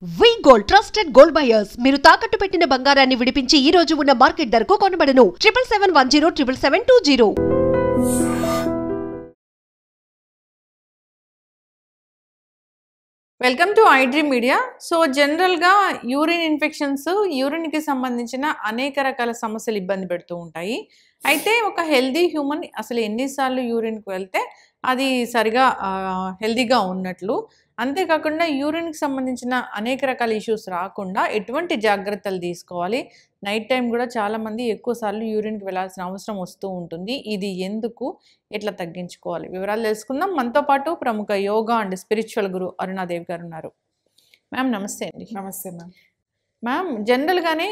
వి gold trusted gold buyers మీరు తాకట్టు పెట్టిన బంగారాన్ని విడిపించి ఈ రోజు ఉన్న మార్కెట్ ధరకు కొనబడను 7771077720. Welcome to iDream media. So జనరల్గా యూరిన్ ఇన్ఫెక్షన్స్, యూరిన్కి సంబంధించిన అనేక రకాల సమస్యలు ఇబ్బంది పెడుతూ ఉంటాయి. అయితే ఒక హెల్దీ హ్యూమన్ అసలు ఎన్నిసార్లు యూరిన్కి వెళ్తే అది సరిగా హెల్దీగా ఉన్నట్లు, అంతేకాకుండా యూరిన్కి సంబంధించిన అనేక రకాల ఇష్యూస్ రాకుండా ఎటువంటి జాగ్రత్తలు తీసుకోవాలి. నైట్ టైం కూడా చాలామంది ఎక్కువసార్లు యూరిన్కి వెళ్ళాల్సిన అవసరం వస్తూ ఉంటుంది. ఇది ఎందుకు, ఎట్లా తగ్గించుకోవాలి, వివరాలు తెలుసుకుందాం. మనతో పాటు ప్రముఖ యోగా అండ్ స్పిరిచువల్ గురు అరుణాదేవి గారు ఉన్నారు. మ్యామ్ నమస్తే అండి. నమస్తే మ్యామ్. మ్యామ్ జనరల్గానే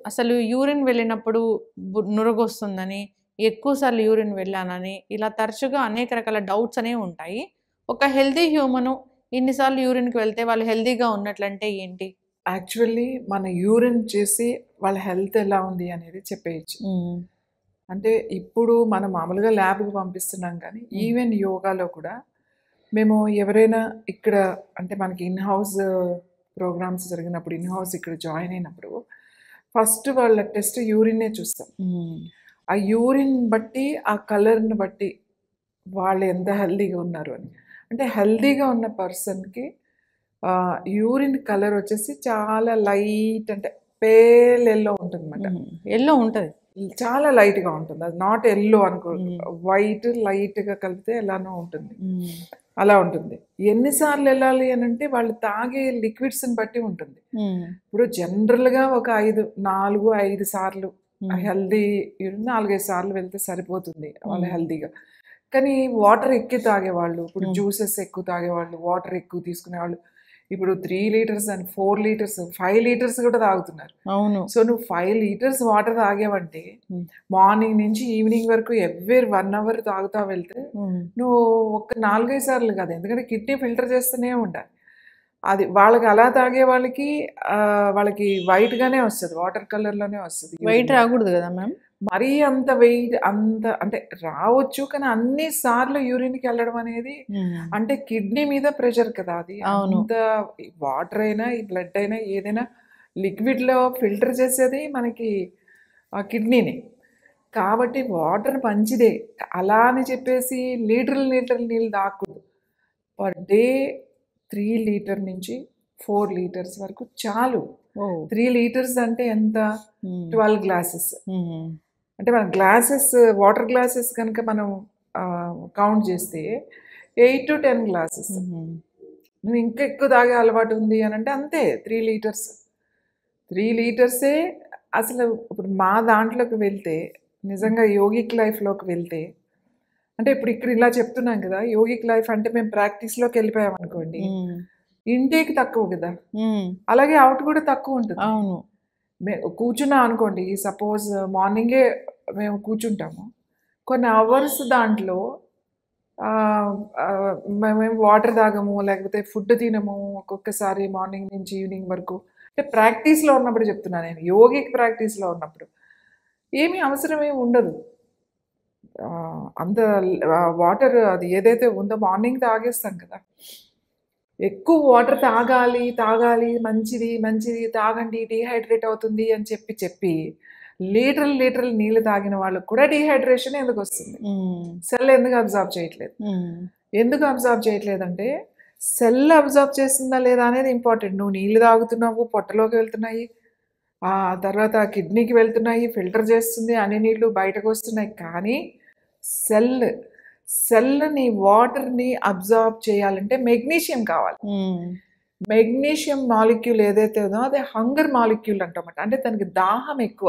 అసలు యూరిన్ వెళ్ళినప్పుడు నురగొస్తుందని, ఎక్కువసార్లు యూరిన్ వెళ్ళానని, ఇలా తరచుగా అనేక రకాల డౌట్స్ అనేవి ఉంటాయి. ఒక హెల్దీ హ్యూమను ఇన్నిసార్లు యూరిన్కి వెళ్తే వాళ్ళు హెల్దీగా ఉన్నట్లంటే ఏంటి? యాక్చువల్లీ మన యూరిన్ చేసి వాళ్ళ హెల్త్ ఎలా ఉంది అనేది చెప్పేయచ్చు. అంటే ఇప్పుడు మనం మామూలుగా ల్యాబ్కి పంపిస్తున్నాం, కానీ ఈవెన్ యోగాలో కూడా మేము ఎవరైనా ఇక్కడ అంటే మనకి ఇన్ హౌస్ ప్రోగ్రామ్స్ జరిగినప్పుడు, ఇన్ హౌస్ ఇక్కడ జాయిన్ అయినప్పుడు ఫస్ట్ వాళ్ళ టెస్ట్ యూరిన్నే చూస్తాం. ఆ యూరిన్ బట్టి, ఆ కలర్ని బట్టి వాళ్ళు ఎంత హెల్దీగా ఉన్నారు అని. అంటే హెల్దీగా ఉన్న పర్సన్కి యూరిన్ కలర్ వచ్చేసి చాలా లైట్, అంటే పేల్ ఎల్లో ఉంటుంది అన్నమాట. ఎల్లో ఉంటుంది, చాలా లైట్గా ఉంటుంది. అది నాట్ ఎల్లో అనుకో, వైట్ లైట్గా కలిపితే ఎలానో ఉంటుంది, అలా ఉంటుంది. ఎన్నిసార్లు వెళ్ళాలి అని అంటే వాళ్ళు తాగే లిక్విడ్స్ని బట్టి ఉంటుంది. ఇప్పుడు జనరల్గా ఒక 4-5 సార్లు హెల్దీ యూరిన్ 4-5 సార్లు వెళ్తే సరిపోతుంది వాళ్ళు హెల్దీగా. కానీ వాటర్ ఎక్కువ తాగేవాళ్ళు, ఇప్పుడు జ్యూసెస్ ఎక్కువ తాగేవాళ్ళు, వాటర్ ఎక్కువ తీసుకునేవాళ్ళు ఇప్పుడు 3 లీటర్స్ అండ్ 4 లీటర్స్ 5 లీటర్స్ కూడా తాగుతున్నారు. అవును. సో నువ్వు 5 లీటర్స్ వాటర్ తాగేవంటే మార్నింగ్ నుంచి ఈవినింగ్ వరకు ఎవ్రీ 1 అవర్ తాగుతా వెళ్తే నువ్వు ఒక 4-5 సార్లు కాదు, ఎందుకంటే కిడ్నీ ఫిల్టర్ చేస్తూనే ఉండాలి. అది వాళ్ళకి అలా తాగే వాళ్ళకి వాళ్ళకి వైట్గానే వస్తుంది, వాటర్ కలర్లోనే వస్తుంది. వైట్ రాకూడదు కదా మ్యామ్? మరీ అంత వెయిట్ అంత అంటే రావచ్చు, కానీ అన్ని సార్లు యూరిన్కి వెళ్ళడం అనేది అంటే కిడ్నీ మీద ప్రెషర్ కదా. అది అంత వాటర్ అయినా ఈ బ్లడ్ అయినా ఏదైనా లిక్విడ్లో ఫిల్టర్ చేసేది మనకి కిడ్నీని. కాబట్టి వాటర్ మంచిదే, అలా అని చెప్పేసి లీటర్లు నీళ్ళు తాగకూడదు. పర్ డే 3 లీటర్ నుంచి 4 లీటర్స్ వరకు చాలు. 3 లీటర్స్ అంటే ఎంత? 12 గ్లాసెస్. అంటే మన గ్లాసెస్, వాటర్ గ్లాసెస్ కనుక మనం కౌంట్ చేస్తే 8 to 10 గ్లాసెస్. నువ్వు ఇంకా ఎక్కువ తాగే అలవాటు ఉంది అని అంటే అంతే 3 లీటర్స్. 3 లీటర్సే అసలు. ఇప్పుడు మా దాంట్లోకి వెళ్తే, నిజంగా యోగిక్ లైఫ్లోకి వెళ్తే, అంటే ఇప్పుడు ఇక్కడ ఇలా చెప్తున్నాం కదా, యోగిక్ లైఫ్ అంటే మేము ప్రాక్టీస్లోకి వెళ్ళిపోయాం అనుకోండి, ఇంటేక్ తక్కువ కదా, అలాగే అవుట్ కూడా తక్కువ ఉంటుంది. అవును. కూర్చున్నాం అనుకోండి, సపోజ్ మార్నింగే మేము కూర్చుంటాము, కొన్ని అవర్స్ దాంట్లో మేము వాటర్ తాగము, లేకపోతే ఫుడ్ తినము ఒక్కొక్కసారి మార్నింగ్ నుంచి ఈవినింగ్ వరకు. అంటే ప్రాక్టీస్లో ఉన్నప్పుడు చెప్తున్నాను నేను, యోగిక్ ప్రాక్టీస్లో ఉన్నప్పుడు ఏమీ అవసరం ఏమి ఉండదు. అంత వాటర్ అది ఏదైతే ఉందో మార్నింగ్ తాగేస్తాం కదా. ఎక్కువ వాటర్ తాగాలి మంచిది తాగండి, డీహైడ్రేట్ అవుతుంది అని చెప్పి లీటర్లు నీళ్ళు తాగిన వాళ్ళకు కూడా డీహైడ్రేషన్ ఎందుకు వస్తుంది? సెల్ ఎందుకు అబ్జార్బ్ చేయట్లేదు? ఎందుకు అబ్జార్బ్ చేయట్లేదంటే సెల్ అబ్జార్బ్ చేస్తుందా లేదా అనేది ఇంపార్టెంట్. నువ్వు నీళ్ళు తాగుతున్నావు, పొట్టలోకి వెళ్తున్నాయి, ఆ తర్వాత కిడ్నీకి వెళ్తున్నాయి, ఫిల్టర్ చేస్తుంది, అన్ని నీళ్ళు బయటకు వస్తున్నాయి. కానీ సెల్ని వాటర్ని అబ్జార్బ్ చేయాలంటే మెగ్నీషియం కావాలి. మెగ్నీషియం మాలిక్యూల్ ఏదైతే ఉందో అది హంగర్ మాలిక్యూల్ అంటామట. అంటే తనకి దాహం ఎక్కువ,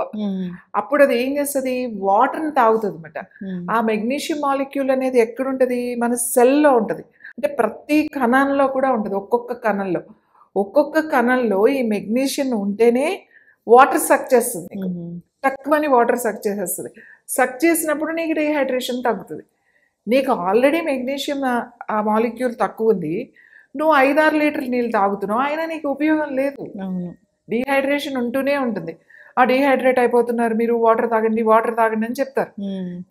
అప్పుడు అది ఏం చేస్తుంది? వాటర్ని తాగుతుంది అనమాట. ఆ మెగ్నీషియం మాలిక్యూల్ అనేది ఎక్కడుంటుంది? మన సెల్లో ఉంటుంది. అంటే ప్రతి కణంలో కూడా ఉంటుంది. ఒక్కొక్క కణంలో ఈ మెగ్నీషియం ఉంటేనే వాటర్ సక్ చేస్తుంది. తక్కువని వాటర్ సక్ చేసేస్తుంది. సక్ చేసినప్పుడు నీకు డీహైడ్రేషన్ తగ్గుతుంది. నీకు ఆల్రెడీ మెగ్నీషియం ఆ మాలిక్యూల్ తక్కువ ఉంది, నువ్వు 5-6 లీటర్లు నీళ్ళు తాగుతున్నావు, అయినా నీకు ఉపయోగం లేదు. డీహైడ్రేషన్ ఉంటూనే ఉంటుంది. ఆ డీహైడ్రేట్ అయిపోతున్నారు మీరు, వాటర్ తాగండి అని చెప్తారు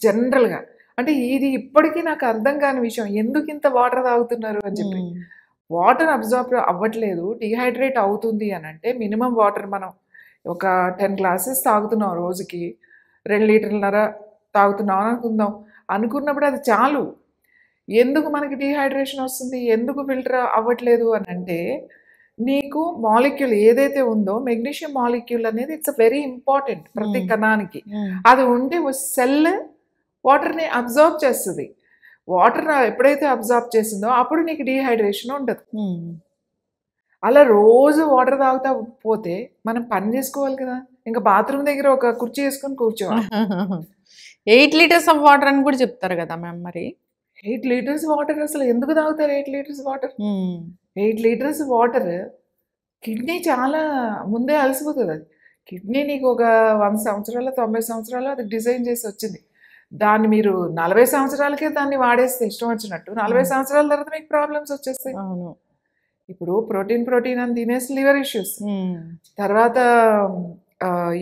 జనరల్గా. అంటే ఇది ఇప్పటికీ నాకు అర్థం కాని విషయం, ఎందుకు ఇంత వాటర్ తాగుతున్నారు అని చెప్పి. వాటర్ అబ్జార్బ్ అవ్వట్లేదు, డీహైడ్రేట్ అవుతుంది అని అంటే మినిమం వాటర్ మనం ఒక 10 గ్లాసెస్ తాగుతున్నాం రోజుకి, 2 లీటర్లన్నర తాగుతున్నాం అనుకుందాం. అనుకున్నప్పుడు అది చాలు. ఎందుకు మనకి డీహైడ్రేషన్ వస్తుంది, ఎందుకు ఫిల్టర్ అవ్వట్లేదు అని అంటే, నీకు మాలిక్యూల్ ఏదైతే ఉందో మెగ్నీషియం మాలిక్యూల్ అనేది ఇట్స్ వెరీ ఇంపార్టెంట్ ప్రతి కణానికి. అది ఉంటే సెల్ వాటర్ని అబ్జార్బ్ చేస్తుంది. వాటర్ ఎప్పుడైతే అబ్జార్బ్ చేసిందో అప్పుడు నీకు డీహైడ్రేషన్ ఉండదు. అలా రోజు వాటర్ తాగుతా పోతే మనం పని చేసుకోవాలి కదా. ఇంకా బాత్రూమ్ దగ్గర ఒక కుర్చీ వేసుకొని కూర్చోవాలి. 8 లీటర్స్ ఆఫ్ వాటర్ అని కూడా చెప్తారు కదా మ్యామ్. మరి 8 లీటర్స్ వాటర్ అసలు ఎందుకు తాగుతారు? 8 litres water 8 litres water kidney చాలా ముందే అలసిపోతుంది. అది కిడ్నీ నీకు ఒక 100 సంవత్సరాలు 90 సంవత్సరాలు అది డిజైన్ చేసి వచ్చింది. దాన్ని మీరు 40 సంవత్సరాలకే దాన్ని వాడేస్తే ఇష్టం వచ్చినట్టు 40 సంవత్సరాల తర్వాత మీకు ప్రాబ్లమ్స్ వచ్చేస్తాయి. అవును. ఇప్పుడు ప్రోటీన్ అని తినేసి లివర్ ఇష్యూస్, తర్వాత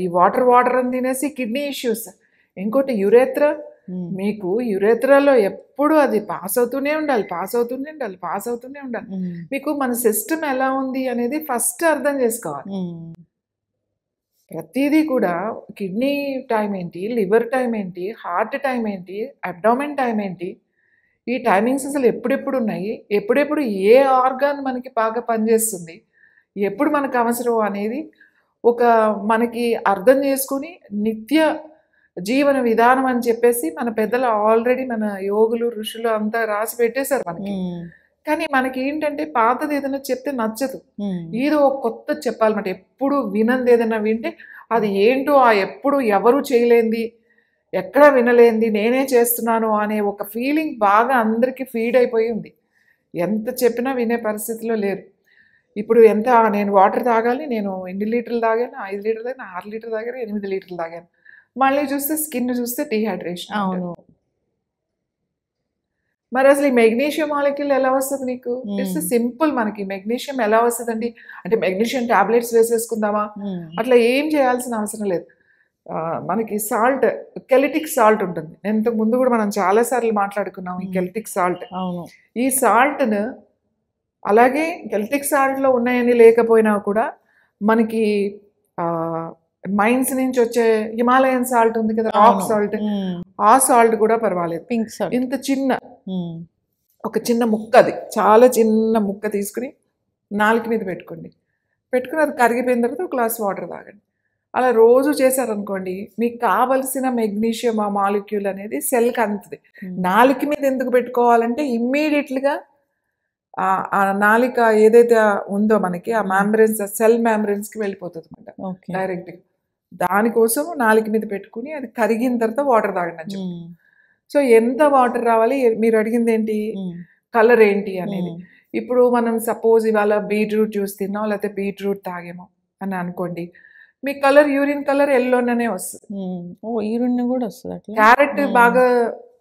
ఈ వాటర్ అని తినేసి కిడ్నీ ఇష్యూస్, ఇంకోటి యురేత్రా. మీకు యురేత్రాలో ఎప్పుడు అది పాస్ అవుతూనే ఉండాలి. మీకు మన సిస్టమ్ ఎలా ఉంది అనేది ఫస్ట్ అర్థం చేసుకోవాలి. ప్రతిదీ కూడా కిడ్నీ టైం ఏంటి, లివర్ టైం ఏంటి, హార్ట్ టైం ఏంటి, అబ్డామిన్ టైం ఏంటి, ఈ టైమింగ్స్ అసలు ఎప్పుడెప్పుడు ఉన్నాయి, ఎప్పుడెప్పుడు ఏ ఆర్గాన్ మనకి బాగా పనిచేస్తుంది, ఎప్పుడు మనకు అవసరం అనేది ఒక మనకి అర్థం చేసుకుని నిత్య జీవన విధానం అని చెప్పేసి మన పెద్దలు ఆల్రెడీ మన యోగులు ఋషులు అంతా రాసి పెట్టేశారు మనకి. కానీ మనకి ఏంటంటే పాతది ఏదైనా చెప్తే నచ్చదు, ఏదో ఒక కొత్త చెప్పాలన్నమాట. ఎప్పుడు వినంది ఏదైనా వింటే అది ఏంటో ఎప్పుడు ఎవరు చేయలేంది, ఎక్కడ వినలేంది, నేనే చేస్తున్నాను అనే ఒక ఫీలింగ్ బాగా అందరికీ ఫీడ్ అయిపోయి ఉంది. ఎంత చెప్పినా వినే పరిస్థితిలో లేరు. ఇప్పుడు నేను వాటర్ తాగాలి, నేను 8 లీటర్లు తాగాను, 5 లీటర్లు తాగాను, 6 లీటర్లు తాగాను, 8 లీటర్లు తాగాను. మళ్ళీ చూస్తే స్కిన్ చూస్తే డీహైడ్రేషన్. అవును. మరి అసలు ఈ మెగ్నీషియం మాలిక్యూల్ ఎలా వస్తుంది నీకు? It's simple. మనకి మెగ్నీషియం ఎలా వస్తుందండి అంటే మెగ్నీషియం టాబ్లెట్స్ వేసేసుకుందామా, అట్లా ఏం చేయాల్సిన అవసరం లేదు. మనకి సాల్ట్, కెలిటిక్ సాల్ట్ ఉంటుంది. ఇంతకు ముందు కూడా మనం చాలాసార్లు మాట్లాడుకున్నాం ఈ కెలిటిక్ సాల్ట్. ఈ సాల్ట్ను అలాగే కెలిటిక్ సాల్ట్లో ఉన్నాయని లేకపోయినా కూడా మనకి మైన్స్ నుంచి వచ్చే హిమాలయన్ సాల్ట్ ఉంది కదా, రాక్ సాల్ట్, ఆ సాల్ట్ కూడా పర్వాలేదు. పింక్ సాల్ట్ ఇంత ఒక చిన్న ముక్క, అది చాలా చిన్న ముక్క తీసుకుని నాలుక మీద పెట్టుకుని అది కరిగిపోయిన తర్వాత ఒక గ్లాస్ వాటర్ తాగండి. అలా రోజు చేశారనుకోండి, మీకు కావలసిన మెగ్నీషియం ఆ మాలిక్యూల్ అనేది సెల్కి అందుతుంది. నాలుక మీద ఎందుకు పెట్టుకోవాలంటే ఇమ్మీడియట్లీగా ఆ నాలిక ఏదైతే ఉందో మనకి ఆ మ్యాంబ్రెన్స్, సెల్ మ్యాంబ్రెన్స్కి వెళ్ళిపోతుంది అనమాట డైరెక్ట్గా. దానికోసం నాలుక మీద పెట్టుకుని అది కరిగిన తర్వాత వాటర్ తాగండి అని చెప్పి. సో ఎంత వాటర్ రావాలి, మీరు అడిగింది ఏంటి, కలర్ ఏంటి అనేది. ఇప్పుడు మనం సపోజ్ ఇవాళ బీట్రూట్ జ్యూస్ తిన్నాం, లేకపోతే బీట్రూట్ తాగేమో అని అనుకోండి, మీ కలర్ యూరిన్ కలర్ ఎల్లోనే వస్తుంది. యూరిన్ కూడా వస్తుంది. క్యారెట్ బాగా,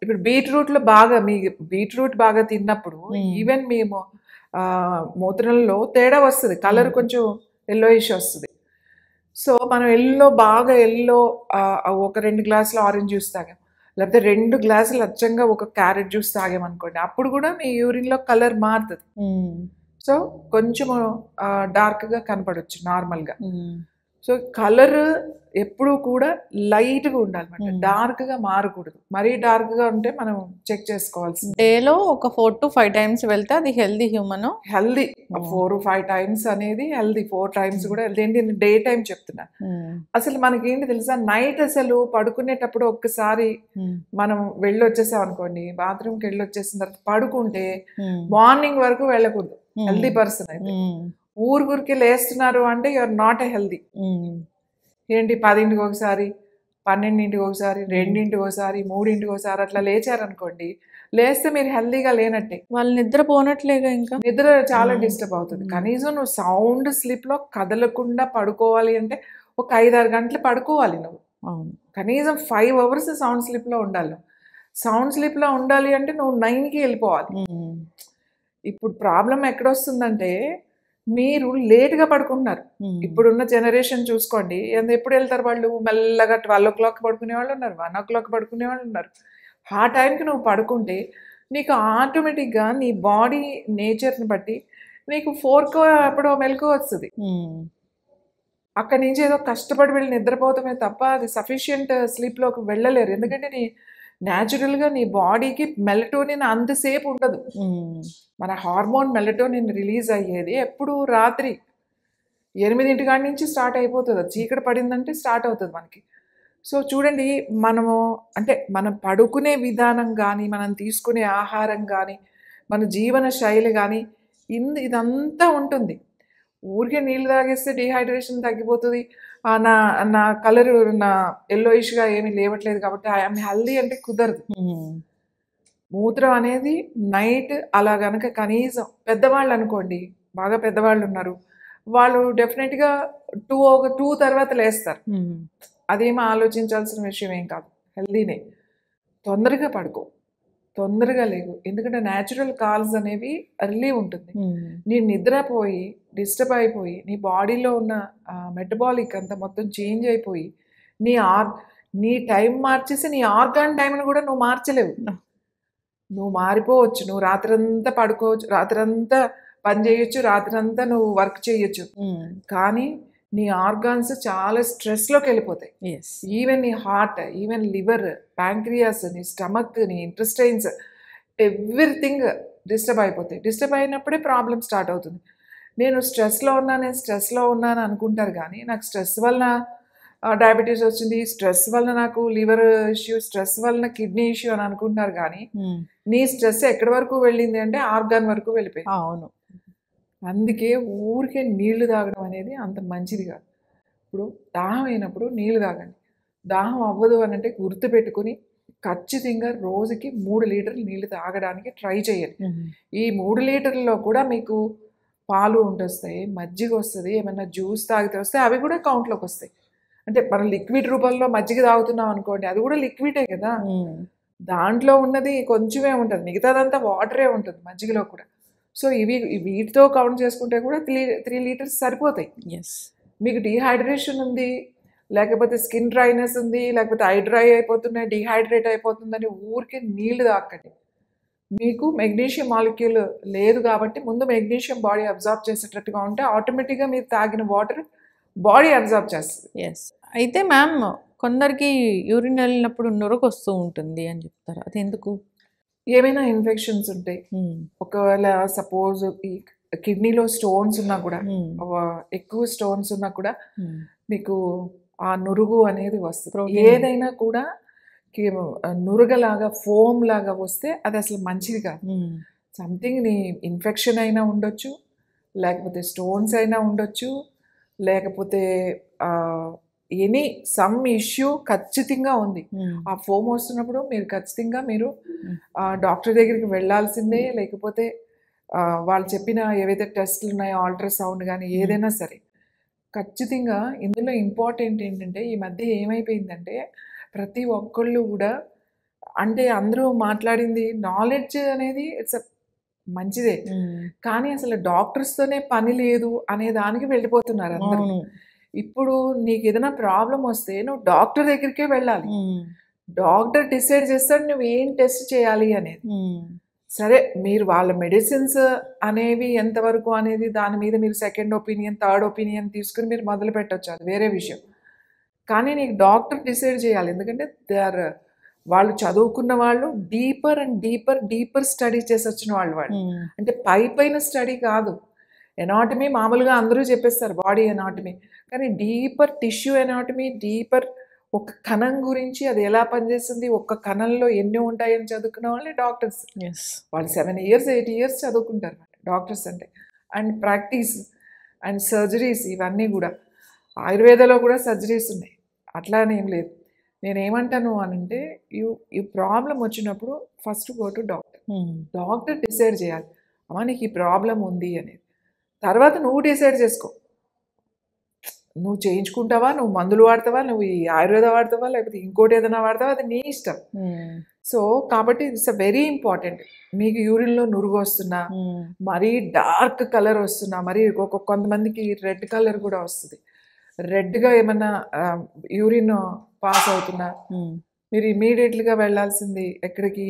ఇప్పుడు బీట్రూట్లో బాగా మీ బీట్రూట్ బాగా తిన్నప్పుడు ఈవెన్ మేము మూత్రంలో తేడా వస్తుంది, కలర్ కొంచెం ఎల్లోయిష్ వస్తుంది. సో మనం బాగా ఎల్లో ఒక 2 గ్లాసులు ఆరెంజ్ జ్యూస్ తాగాం, లేకపోతే 2 గ్లాసులు అచ్చంగా ఒక క్యారెట్ జ్యూస్ తాగామనుకోండి, అప్పుడు కూడా మీ యూరిన్లో కలర్ మారుతుంది. సో కొంచెం డార్క్గా కనపడవచ్చు నార్మల్గా. సో కలర్ ఎప్పుడూ కూడా లైట్గా ఉండాలన్నమాట, డార్క్గా మారకూడదు. మరీ డార్క్గా ఉంటే మనం చెక్ చేసుకోవాల్సింది. డేలో ఒక 4 to 5 times వెళ్తే అది healthy human. Healthy 4 to 5 times అనేది హెల్దీ, 4 times కూడా హెల్దీ. ఏంటి డే టైం చెప్తున్నా. అసలు మనకి ఏంటి తెలుసా, నైట్ అసలు పడుకునేటప్పుడు ఒక్కసారి మనం వెళ్ళొచ్చేసాం అనుకోండి, బాత్రూమ్కి వెళ్ళొచ్చేసిన తర్వాత పడుకుంటే మార్నింగ్ వరకు వెళ్ళకూడదు హెల్దీ పర్సన్ అయితే. ఊరికి లేస్తున్నారు అంటే you are not a healthy. ఏంటి 10ంటికి ఒకసారి, 12ంటికి ఒకసారి, 2ంటికి ఒకసారి, 3ంటికి ఒకసారి అట్లా లేచారనుకోండి, లేస్తే మీరు హెల్దీగా లేనట్టే. వాళ్ళు నిద్రపోనట్లేగా, ఇంకా నిద్ర చాలా డిస్టర్బ్ అవుతుంది. కనీసం నువ్వు సౌండ్ స్లీప్లో కదలకుండా పడుకోవాలి అంటే ఒక 5-6 గంటలు పడుకోవాలి నువ్వు. కనీసం 5 hours సౌండ్ స్లీప్లో ఉండాలి. సౌండ్ స్లీప్లో ఉండాలి అంటే నువ్వు 9కి వెళ్ళిపోవాలి. ఇప్పుడు ప్రాబ్లం ఎక్కడొస్తుందంటే మీరు లేట్గా పడుకుంటున్నారు. ఇప్పుడున్న జనరేషన్ చూసుకోండి, ఎప్పుడు వెళ్తారు వాళ్ళు, మెల్లగా 12 o'clock పడుకునే వాళ్ళు ఉన్నారు, 1 o'clock పడుకునే వాళ్ళు ఉన్నారు. ఆ టైంకి నువ్వు పడుకుంటే నీకు ఆటోమేటిక్గా నీ బాడీ నేచర్ని బట్టి నీకు 4కో ఎప్పుడో మెలకు వస్తుంది. అక్కడి నుంచి ఏదో కష్టపడి వెళ్ళి నిద్రపోవటమే తప్ప అది సఫిషియంట్ స్లీప్లోకి వెళ్ళలేరు. ఎందుకంటే న్యాచురల్గా నీ బాడీకి మెలటోనిన్ అంతసేపు ఉండదు. మన హార్మోన్ మెలటోనిన్ రిలీజ్ అయ్యేది ఎప్పుడు రాత్రి 8 కాడి నుంచి స్టార్ట్ అయిపోతుంది. అది చీకటి పడిందంటే స్టార్ట్ అవుతుంది మనకి. సో చూడండి, మనము అంటే మనం పడుకునే విధానం కానీ, మనం తీసుకునే ఆహారం కానీ, మన జీవన శైలి కానీ ఇదంతా ఉంటుంది. ఊరికే నీళ్ళు తాగేస్తే డిహైడ్రేషన్ తగ్గిపోతుంది. నా నా కలర్ నా ఎల్లోయిష్గా ఏమీ లేవట్లేదు కాబట్టి ఐఎమ్ హెల్దీ అంటే కుదరదు. మూత్రం అనేది నైట్ అలా గనక కనీసం పెద్దవాళ్ళు అనుకోండి, బాగా పెద్దవాళ్ళు ఉన్నారు, వాళ్ళు డెఫినెట్గా 2 తర్వాత లేస్తారు. అదేమో ఆలోచించాల్సిన విషయం ఏం కాదు, హెల్దీనే. తొందరగా పడుకో, తొందరగా లేవు. ఎందుకంటే న్యాచురల్ కాల్స్ అనేవి ఎర్లీ ఉంటుంది. నీ నిద్రపోయి డిస్టర్బ్ అయిపోయి నీ బాడీలో ఉన్న మెటబాలిక్ అంతా మొత్తం చేంజ్ అయిపోయి నీ టైం మార్చేసి నీ ఆర్గాన్ టైంని కూడా నువ్వు మార్చలేవు. నువ్వు మారిపోవచ్చు, నువ్వు రాత్రంతా పడుకోవచ్చు, రాత్రంతా పని చేయొచ్చు, రాత్రంతా నువ్వు వర్క్ చేయొచ్చు, కానీ నీ ఆర్గాన్స్ చాలా స్ట్రెస్లోకి వెళ్ళిపోతాయి. ఈవెన్ నీ హార్ట్, ఈవెన్ లివర్, ప్యాంక్రియాస్, నీ స్టమక్, నీ ఇంటెస్టైన్స్, ఎవ్రీథింగ్ డిస్టర్బ్ అయిపోతాయి. డిస్టర్బ్ అయినప్పుడే ప్రాబ్లం స్టార్ట్ అవుతుంది. నేను స్ట్రెస్లో ఉన్నాను అనుకుంటారు, కానీ నాకు స్ట్రెస్ వలన డయాబెటీస్ వచ్చింది, స్ట్రెస్ వలన నాకు లివర్ ఇష్యూ, స్ట్రెస్ వలన కిడ్నీ ఇష్యూ అని అనుకుంటున్నారు, కానీ నీ స్ట్రెస్ ఎక్కడి వరకు వెళ్ళింది అంటే ఆర్గాన్ వరకు వెళ్ళిపోయింది. అవును. అందుకే ఊరికే నీళ్లు తాగడం అనేది అంత మంచిది కాదు. ఇప్పుడు దాహం అయినప్పుడు నీళ్లు తాగండి. దాహం అవ్వదు అని అంటే గుర్తుపెట్టుకుని ఖచ్చితంగా రోజుకి 3 లీటర్లు నీళ్లు తాగడానికి ట్రై చేయండి. ఈ 3 లీటర్లలో కూడా మీకు పాలు వస్తాయి, మజ్జిగ వస్తుంది, ఏమైనా జ్యూస్ తాగితే వస్తాయి, అవి కూడా కౌంట్లోకి వస్తాయి. అంటే మనం లిక్విడ్ రూపంలో మజ్జిగ తాగుతున్నాం అనుకోండి, అది కూడా లిక్విడే కదా, దాంట్లో ఉన్నది కొంచెమే ఉంటుంది, మిగతాదంతా వాటరే ఉంటుంది మజ్జిగలో కూడా. సో వీటితో కౌంట్ చేసుకుంటే కూడా 3 లీటర్స్ సరిపోతాయి. మీకు డీహైడ్రేషన్ ఉంది, లేకపోతే స్కిన్ డ్రైనెస్ ఉంది, లేకపోతే ఐ డ్రై అయిపోతున్నాయి, డీహైడ్రేట్ అయిపోతుందని ఊరికే నీళ్లు తాకండి. మీకు మెగ్నీషియం మాలిక్యూల్ లేదు కాబట్టి ముందు మెగ్నీషియం బాడీ అబ్జార్బ్ చేసేటట్టుగా ఉంటే ఆటోమేటిక్గా మీరు తాగిన వాటర్ బాడీ అబ్జార్బ్ చేస్తుంది. అయితే మ్యామ్, కొందరికి యూరిన్ వెళ్ళినప్పుడు నురగ వస్తూ ఉంటుంది అని చెప్తారు, అది ఎందుకు? ఏమైనా ఇన్ఫెక్షన్స్ ఉంటాయి. ఒకవేళ సపోజ్ ఈ కిడ్నీలో స్టోన్స్ ఉన్నా కూడా, ఎక్కువ స్టోన్స్ ఉన్నా కూడా మీకు ఆ నురుగు అనేది వస్తుంది. ఏదైనా కూడా నురగలాగా ఫోమ్ లాగా వస్తే అది అసలు మంచిది కాదు. సంథింగ్ నీ ఇన్ఫెక్షన్ అయినా ఉండొచ్చు, లేకపోతే స్టోన్స్ అయినా ఉండొచ్చు, లేకపోతే సమ్ ఇష్యూ ఖచ్చితంగా ఉంది. ఆ ఫోమ్ వస్తున్నప్పుడు మీరు ఖచ్చితంగా డాక్టర్ దగ్గరికి వెళ్ళాల్సిందే. లేకపోతే వాళ్ళు చెప్పిన ఏవైతే టెస్ట్లు ఉన్నాయో, అల్ట్రాసౌండ్ కానీ ఏదైనా సరే ఖచ్చితంగా. ఇందులో ఇంపార్టెంట్ ఏంటంటే, ఈ మధ్య ఏమైపోయిందంటే ప్రతి ఒక్కళ్ళు కూడా, అంటే అందరూ మాట్లాడింది నాలెడ్జ్ అనేది ఇట్స్ మంచిదే, కానీ అసలు డాక్టర్స్తోనే పని లేదు అనే దానికి వెళ్ళిపోతున్నారు అందరూ. ఇప్పుడు నీకు ఏదైనా ప్రాబ్లం వస్తే నువ్వు డాక్టర్ దగ్గరికే వెళ్ళాలి. డాక్టర్ డిసైడ్ చేస్తాడు నువ్వు ఏం టెస్ట్ చేయాలి అనేది. సరే, మీరు వాళ్ళ మెడిసిన్స్ అనేవి ఎంతవరకు అనేది దాని మీద మీరు సెకండ్ ఒపీనియన్, థర్డ్ ఒపీనియన్ తీసుకుని మీరు మొదలు పెట్టచ్చు, అది వేరే విషయం. కానీ నీకు డాక్టర్ డిసైడ్ చేయాలి. ఎందుకంటే వాళ్ళు చదువుకున్న వాళ్ళు, డీపర్ అండ్ డీపర్ స్టడీ చేసి వచ్చిన వాళ్ళు. అంటే పైన స్టడీ కాదు. ఎనాటమీ మామూలుగా అందరూ చెప్పేస్తారు, బాడీ ఎనాటమీ, కానీ డీపర్ టిష్యూ ఎనాటమీ, డీపర్ ఒక కణం గురించి అది ఎలా పనిచేస్తుంది, ఒక్క కణంలో ఎన్ని ఉంటాయని చదువుకున్న వాళ్ళే డాక్టర్స్. వాళ్ళు 7 years 8 years చదువుకుంటారు డాక్టర్స్ అంటే. అండ్ ప్రాక్టీస్ అండ్ సర్జరీస్ ఇవన్నీ కూడా. ఆయుర్వేదలో కూడా సర్జరీస్ ఉన్నాయి, అట్లా అని ఏం లేదు. నేనేమంటాను అనంటే, ఈ ప్రాబ్లం వచ్చినప్పుడు first go to doctor. Doctor decide చేయాలి, అమ్మా నీకు ఈ ప్రాబ్లం ఉంది అనేది. తర్వాత నువ్వు డిసైడ్ చేసుకో, నువ్వు చేయించుకుంటావా, నువ్వు మందులు వాడతావా, నువ్వు ఈ ఆయుర్వేద వాడతావా, లేకపోతే ఇంకోటి ఏదైనా వాడతావా, అది నీ ఇష్టం. సో కాబట్టి ఇట్స్ అ వెరీ ఇంపార్టెంట్. మీకు యూరిన్లో నురుగు వస్తున్నా, మరీ డార్క్ కలర్ వస్తున్నా, మరి కొంతమందికి రెడ్ కలర్ కూడా వస్తుంది, రెడ్గా ఏమన్నా యూరిన్ పాస్ అవుతున్నా, మీరు ఇమీడియట్గా వెళ్ళాల్సింది ఎక్కడికి,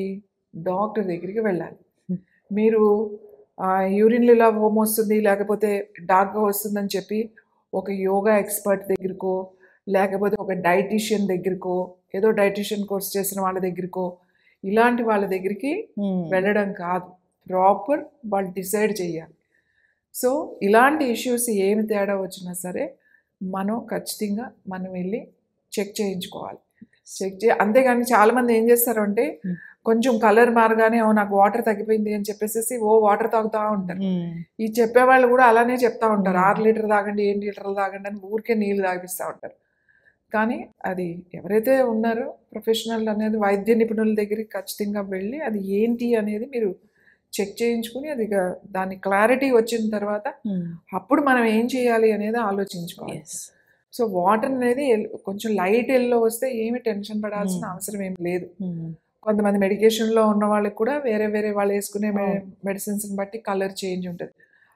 డాక్టర్ దగ్గరికి వెళ్ళాలి. మీరు యూరిన్లో ఇలా ఓమ్ వస్తుంది లేకపోతే డార్క్గా వస్తుందని చెప్పి ఒక యోగా ఎక్స్పర్ట్ దగ్గరకో లేకపోతే ఒక డైటీషియన్ దగ్గరకో ఏదో డైటీషియన్ కోర్స్ చేసిన వాళ్ళ దగ్గరకో ఇలాంటి వాళ్ళ దగ్గరికి వెళ్ళడం కాదు. ప్రాపర్ వాళ్ళు డిసైడ్ చేయాలి. సో ఇలాంటి ఇష్యూస్ ఏమి తేడా వచ్చినా సరే మనం ఖచ్చితంగా మనం వెళ్ళి చెక్ చేయించుకోవాలి. అంతేగాని చాలామంది ఏం చేస్తారు అంటే కొంచెం కలర్ మారగానే నాకు వాటర్ తగ్గిపోయింది అని చెప్పేసి వాటర్ తాగుతూ ఉంటారు. ఈ చెప్పేవాళ్ళు కూడా అలానే చెప్తా ఉంటారు, 6 లీటర్ తాగండి 7 లీటర్లు తాగండి అని ఊరికే నీళ్ళు తాగిపిస్తూ ఉంటారు. కానీ అది ఎవరైతే ఉన్నారో ప్రొఫెషనల్ అనేది వైద్య నిపుణుల దగ్గరికి ఖచ్చితంగా వెళ్ళి అది ఏంటి అనేది మీరు చెక్ చేయించుకుని అది దాని క్లారిటీ వచ్చిన తర్వాత అప్పుడు మనం ఏం చేయాలి అనేది ఆలోచించుకోవాలి. సో వాటర్ అనేది కొంచెం లైట్ ఎల్లో వస్తే ఏమి టెన్షన్ పడాల్సిన అవసరం ఏం లేదు. కొంతమంది మెడికేషన్లో ఉన్న వాళ్ళకి కూడా వేరే వేరే వాళ్ళు వేసుకునే మెడిసిన్స్ని బట్టి కలర్ చేంజ్ ఉంటుంది.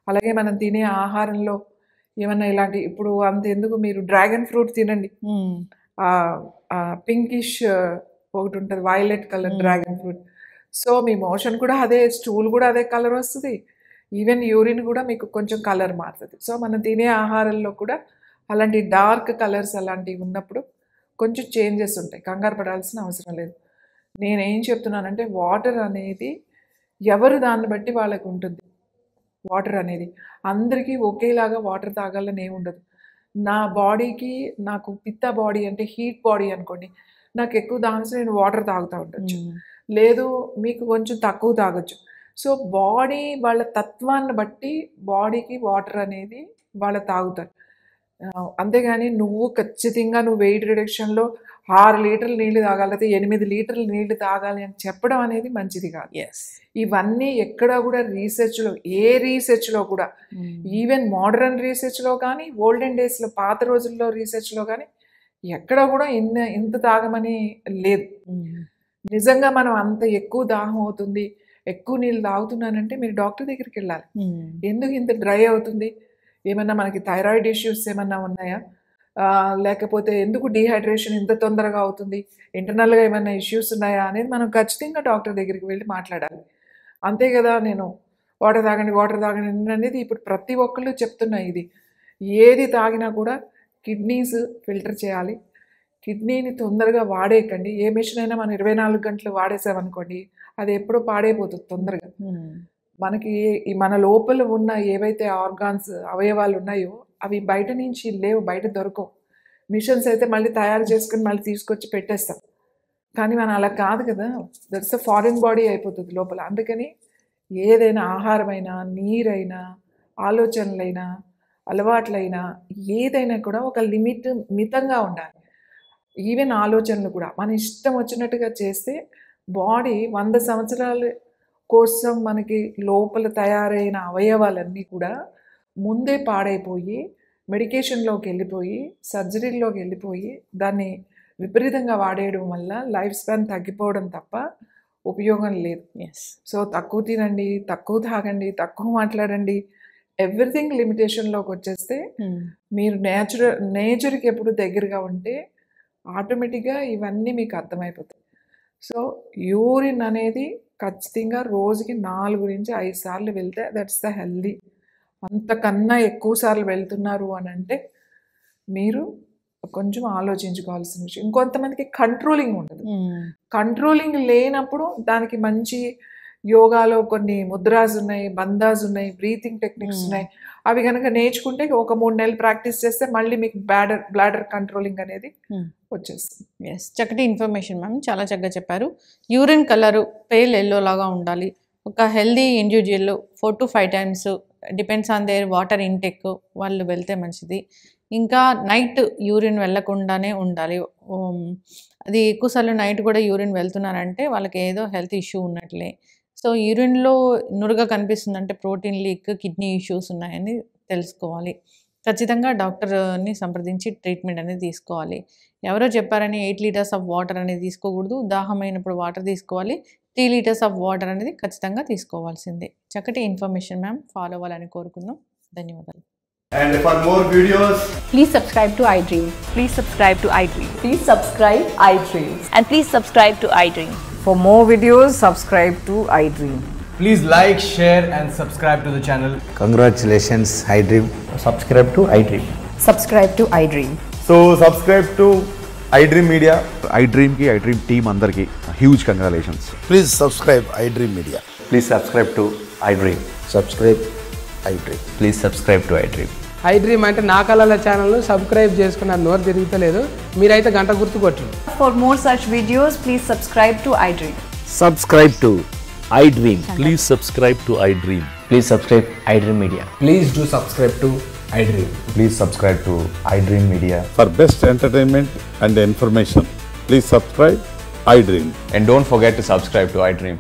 అలాగే మనం తినే ఆహారంలో ఏమన్నా ఇలాంటి ఇప్పుడు అంత ఎందుకు మీరు డ్రాగన్ ఫ్రూట్ తినండి, పింకిష్ ఒకటి ఉంటుంది violet colour dragon fruit. So మీ మోషన్ కూడా అదే, స్టూల్ కూడా అదే కలర్ వస్తుంది, ఈవెన్ యూరిన్ కూడా మీకు కొంచెం కలర్ మారుతుంది. సో మనం తినే ఆహారంలో కూడా అలాంటి డార్క్ కలర్స్ అలాంటివి ఉన్నప్పుడు కొంచెం చేంజెస్ ఉంటాయి, కంగారు పడాల్సిన అవసరం లేదు. నేనేం చెప్తున్నానంటే వాటర్ అనేది ఎవరు దాన్ని బట్టి వాళ్ళకు ఉంటుంది. వాటర్ అనేది అందరికీ ఒకేలాగా వాటర్ తాగాలని ఏమి ఉండదు. నా బాడీకి నాకు పిత్త బాడీ అంటే హీట్ బాడీ అనుకోండి, నాకు ఎక్కువ దానితో నేను వాటర్ తాగుతూ ఉండొచ్చు, లేదు మీకు కొంచెం తక్కువ తాగొచ్చు. సో బాడీ వాళ్ళ తత్వాన్ని బట్టి బాడీకి వాటర్ అనేది వాళ్ళు తాగుతారు. అంతేగాని నువ్వు ఖచ్చితంగా నువ్వు వెయిట్ రిడక్షన్లో 6 లీటర్లు నీళ్ళు తాగాలి అయితే 8 లీటర్లు నీళ్లు తాగాలి అని చెప్పడం అనేది మంచిది కాదు. ఇవన్నీ ఎక్కడ కూడా రీసెర్చ్లో, ఏ రీసెర్చ్లో కూడా, ఈవెన్ మోడర్న్ రీసెర్చ్లో కానీ ఓల్డెన్ డేస్లో పాత రోజుల్లో రీసెర్చ్లో కానీ ఎక్కడ కూడా ఇంత తాగమని లేదు. నిజంగా మనం అంత ఎక్కువ దాహం అవుతుంది, ఎక్కువ నీళ్ళు తాగుతున్నానంటే మీరు డాక్టర్ దగ్గరికి వెళ్ళాలి. ఎందుకు ఇంత డ్రై అవుతుంది, ఏమన్నా మనకి థైరాయిడ్ ఇష్యూస్ ఏమన్నా ఉన్నాయా, లేకపోతే ఎందుకు డీహైడ్రేషన్ ఇంత తొందరగా అవుతుంది, ఇంటర్నల్గా ఏమైనా ఇష్యూస్ ఉన్నాయా అనేది మనం ఖచ్చితంగా డాక్టర్ దగ్గరికి వెళ్ళి మాట్లాడాలి. అంతే కదా, నేను వాటర్ తాగండి అనేది ఇప్పుడు ప్రతి ఒక్కళ్ళు చెప్తున్నా. ఇది ఏది తాగినా కూడా కిడ్నీస్ ఫిల్టర్ చేయాలి, కిడ్నీని తొందరగా వాడేయకండి. ఏ మిషన్ అయినా మనం 24 గంటలు వాడేసామనుకోండి అది ఎప్పుడో పాడైపోతుంది తొందరగా. మనకి మన లోపల ఉన్న ఏవైతే ఆర్గాన్స్ అవయవాలు ఉన్నాయో అవి బయట నుంచి లేవు, బయట దొరకవు. మిషన్స్ అయితే మళ్ళీ తయారు చేసుకుని మళ్ళీ తీసుకొచ్చి పెట్టేస్తాం, కానీ మనం అలా కాదు కదా, దట్స్ అ ఫారిన్ బాడీ అయిపోతుంది లోపల. అందుకని ఏదైనా ఆహారమైనా, నీరైనా, ఆలోచనలైనా, అలవాట్లైనా ఏదైనా కూడా ఒక మితంగా ఉండాలి. ఈవెన్ ఆలోచనలు కూడా మన ఇష్టం వచ్చినట్టుగా చేస్తే బాడీ 100 సంవత్సరాల కోసం మనకి లోపల తయారైన అవయవాలన్నీ కూడా ముందే పాడైపోయి మెడికేషన్లోకి వెళ్ళిపోయి సర్జరీలోకి వెళ్ళిపోయి దాన్ని విపరీతంగా వాడేయడం వల్ల లైఫ్ స్పాన్ తగ్గిపోవడం తప్ప ఉపయోగం లేదు. సో తక్కువ తినండి, తక్కువ తాగండి, తక్కువ మాట్లాడండి, ఎవ్రీథింగ్ లిమిటేషన్లోకి వచ్చేస్తే మీరు నేచర్కి ఎప్పుడు దగ్గరగా ఉంటే ఆటోమేటిక్గా ఇవన్నీ మీకు అర్థమైపోతాయి. సో యూరిన్ అనేది ఖచ్చితంగా రోజుకి 4 నుంచి 5 సార్లు వెళ్తే దట్స్ ద హెల్దీ. అంతకన్నా ఎక్కువ సార్లు వెళ్తున్నారు అని అంటే మీరు కొంచెం ఆలోచించుకోవాల్సిన విషయం. ఇంకొంతమందికి కంట్రోలింగ్ ఉండదు. కంట్రోలింగ్ లేనప్పుడు దానికి మంచి యోగాలో కొన్ని ముద్రాస్ ఉన్నాయి, బంధాస్ ఉన్నాయి, బ్రీతింగ్ టెక్నిక్స్ ఉన్నాయి. అవి కనుక నేర్చుకుంటే ఒక 3 నెలలు ప్రాక్టీస్ చేస్తే మళ్ళీ మీకు బ్లాడర్ కంట్రోలింగ్ అనేది వచ్చేస్తుంది. చక్కటి ఇన్ఫర్మేషన్ మ్యామ్, చాలా చక్కగా చెప్పారు. యూరిన్ కలరు పేల్ ఎల్లో లాగా ఉండాలి. ఒక healthy individual 4 to 5 times depends on their water intake వాళ్ళు వెళ్తే మంచిది. ఇంకా నైట్ యూరిన్ వెళ్ళకుండానే ఉండాలి. అది ఎక్కువసార్లు నైట్ కూడా యూరిన్ వెళ్తున్నారంటే వాళ్ళకి ఏదో హెల్త్ ఇష్యూ ఉన్నట్లే. సో యూరిన్లో నురుగా కనిపిస్తుందంటే ప్రోటీన్ లీక్, కిడ్నీ ఇష్యూస్ ఉన్నాయని తెలుసుకోవాలి. ఖచ్చితంగా డాక్టర్ని సంప్రదించి ట్రీట్మెంట్ అనేది తీసుకోవాలి. ఎవరో చెప్పారని 8 liters ఆఫ్ వాటర్ అనేది తీసుకోకూడదు. దాహమైనప్పుడు వాటర్ తీసుకోవాలి. 3 liters ఆఫ్ వాటర్ అనేది ఖచ్చితంగా తీసుకోవాల్సిందే. చక్కటి ఇన్ఫర్మేషన్ మ్యామ్, ఫాలో అవ్వాలని కోరుకుందాం. ధన్యవాదాలు. And for more videos, please subscribe to iDream. Please subscribe to iDream. Please subscribe iDream. And please subscribe to iDream. For more videos, subscribe to iDream. Please like, share and subscribe to the channel. Congratulations, iDream. Subscribe to iDream. Subscribe to iDream. So subscribe to iDream Media. iDream ki iDream team andarki huge congratulations. Please subscribe iDream Media. Please subscribe to iDream. Subscribe iDream. Please subscribe to iDream. iDream అంటే నా కళల channel subscribe చేసుకున్నారు, నోరు తిరుగుతలేదు. మీరైతే గంట గుర్తు కొట్టండి. For more such videos, please subscribe to iDream. Subscribe to iDream. Please subscribe to iDream. Please subscribe iDream Media. Please do subscribe to iDream. Please subscribe to iDream Media. For best entertainment and information, please subscribe iDream. And don't forget to subscribe to iDream.